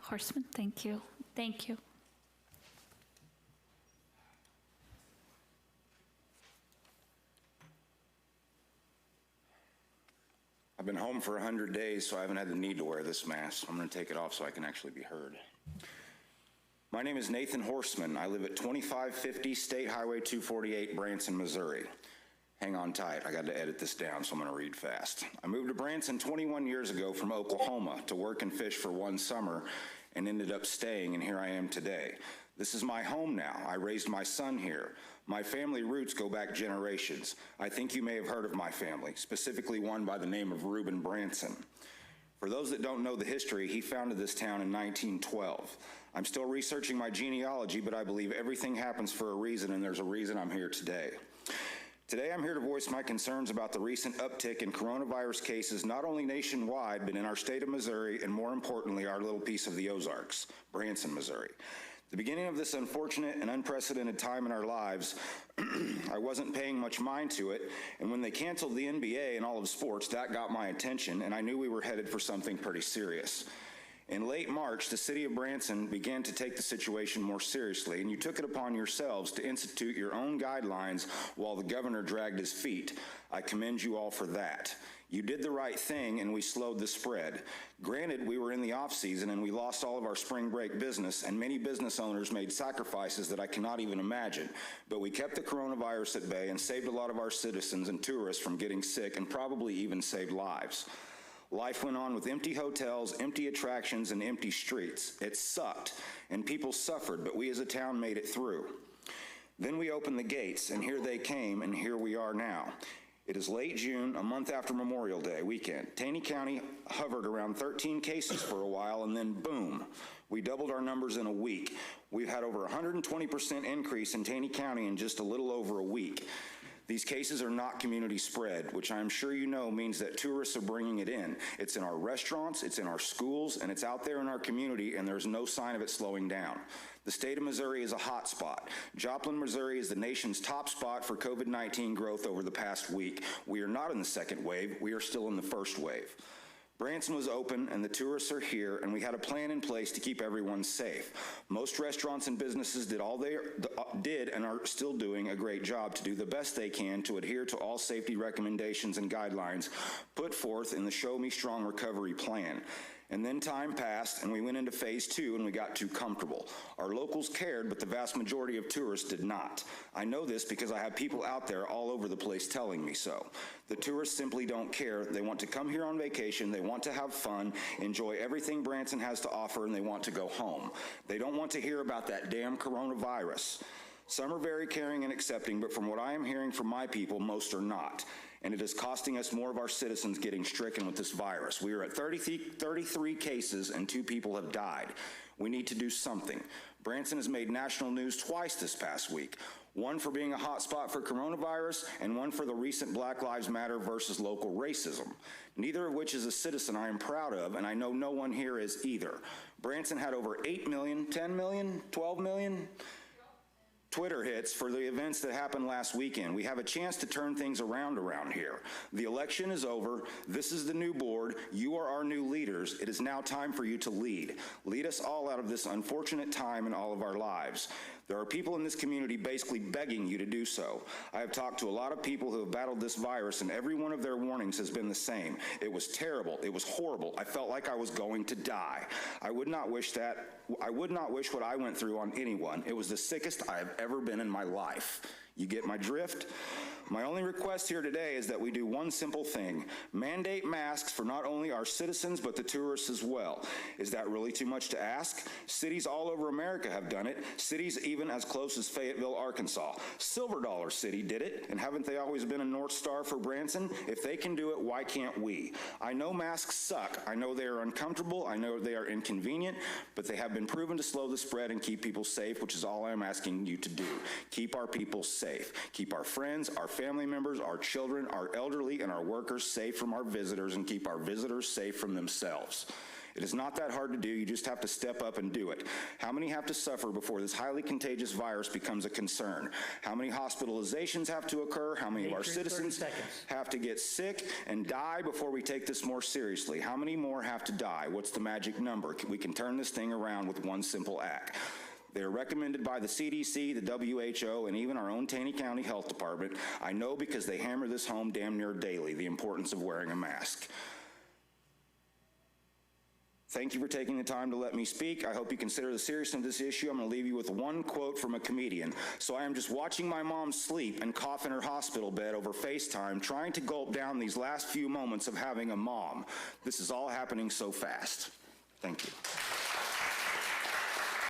Horstman, thank you. Thank you. I've been home for 100 days, so I haven't had the need to wear this mask. I'm going to take it off so I can actually be heard. My name is Nathan Horstman. I live at 2550 State Highway 248, Branson, Missouri. Hang on tight. I got to edit this down, so I'm going to read fast. I moved to Branson 21 years ago from Oklahoma to work and fish for one summer and ended up staying, and here I am today. This is my home now. I raised my son here. My family roots go back generations. I think you may have heard of my family, specifically one by the name of Reuben Branson. For those that don't know the history, he founded this town in 1912. I'm still researching my genealogy, but I believe everything happens for a reason, and there's a reason I'm here today. Today, I'm here to voice my concerns about the recent uptick in coronavirus cases, not only nationwide, but in our state of Missouri, and more importantly, our little piece of the Ozarks, Branson, Missouri. The beginning of this unfortunate and unprecedented time in our lives, I wasn't paying much mind to it, and when they canceled the NBA and all of sports, that got my attention, and I knew we were headed for something pretty serious. In late March, the city of Branson began to take the situation more seriously, and you took it upon yourselves to institute your own guidelines while the governor dragged his feet. I commend you all for that. You did the right thing, and we slowed the spread. Granted, we were in the off-season, and we lost all of our spring break business, and many business owners made sacrifices that I cannot even imagine. But we kept the coronavirus at bay and saved a lot of our citizens and tourists from getting sick, and probably even saved lives. Life went on with empty hotels, empty attractions, and empty streets. It sucked, and people suffered, but we as a town made it through. Then we opened the gates, and here they came, and here we are now. It is late June, a month after Memorial Day weekend. Taney County hovered around 13 cases for a while, and then boom, we doubled our numbers in a week. We've had over 120% increase in Taney County in just a little over a week. These cases are not community spread, which I'm sure you know means that tourists are bringing it in. It's in our restaurants, it's in our schools, and it's out there in our community, and there's no sign of it slowing down. The state of Missouri is a hot spot. Joplin, Missouri is the nation's top spot for COVID-19 growth over the past week. We are not in the second wave, we are still in the first wave. Branson was open and the tourists are here, and we had a plan in place to keep everyone safe. Most restaurants and businesses did and are still doing a great job to do the best they can to adhere to all safety recommendations and guidelines put forth in the Show Me Strong Recovery Plan. And then time passed, and we went into phase 2, and we got too comfortable. Our locals cared, but the vast majority of tourists did not. I know this because I have people out there all over the place telling me so. The tourists simply don't care. They want to come here on vacation, they want to have fun, enjoy everything Branson has to offer, and they want to go home. They don't want to hear about that damn coronavirus. Some are very caring and accepting, but from what I am hearing from my people, most are not. And it is costing us more of our citizens getting stricken with this virus. We are at 33 cases and 2 people have died. We need to do something. Branson has made national news twice this past week. One for being a hot spot for coronavirus and one for the recent Black Lives Matter versus local racism. Neither of which is a citizen I am proud of, and I know no one here is either. Branson had over 8 million, 10 million, 12 million? Twitter hits for the events that happened last weekend. We have a chance to turn things around here. The election is over. This is the new board. You are our new leaders. It is now time for you to lead. Lead us all out of this unfortunate time in all of our lives. There are people in this community basically begging you to do so. I have talked to a lot of people who have battled this virus, and every one of their warnings has been the same. It was terrible. It was horrible. I felt like I was going to die. I would not wish what I went through on anyone. It was the sickest I have ever been in my life. You get my drift? My only request here today is that we do one simple thing. Mandate masks for not only our citizens, but the tourists as well. Is that really too much to ask? Cities all over America have done it. Cities even as close as Fayetteville, Arkansas. Silver Dollar City did it, and haven't they always been a North Star for Branson? If they can do it, why can't we? I know masks suck. I know they are uncomfortable. I know they are inconvenient, but they have been proven to slow the spread and keep people safe, which is all I'm asking you to do. Keep our people safe. Keep our friends, our family members, our children, our elderly, and our workers safe from our visitors, and keep our visitors safe from themselves. It is not that hard to do. You just have to step up and do it. How many have to suffer before this highly contagious virus becomes a concern? How many hospitalizations have to occur? How many of our citizens have to get sick and die before we take this more seriously? How many more have to die? What's the magic number? We can turn this thing around with one simple act. They're recommended by the CDC, the WHO, and even our own Taney County Health Department. I know because they hammer this home damn near daily, the importance of wearing a mask. Thank you for taking the time to let me speak. I hope you consider the seriousness of this issue. I'm going to leave you with one quote from a comedian. So I am just watching my mom sleep and cough in her hospital bed over FaceTime, trying to gulp down these last few moments of having a mom. This is all happening so fast. Thank you.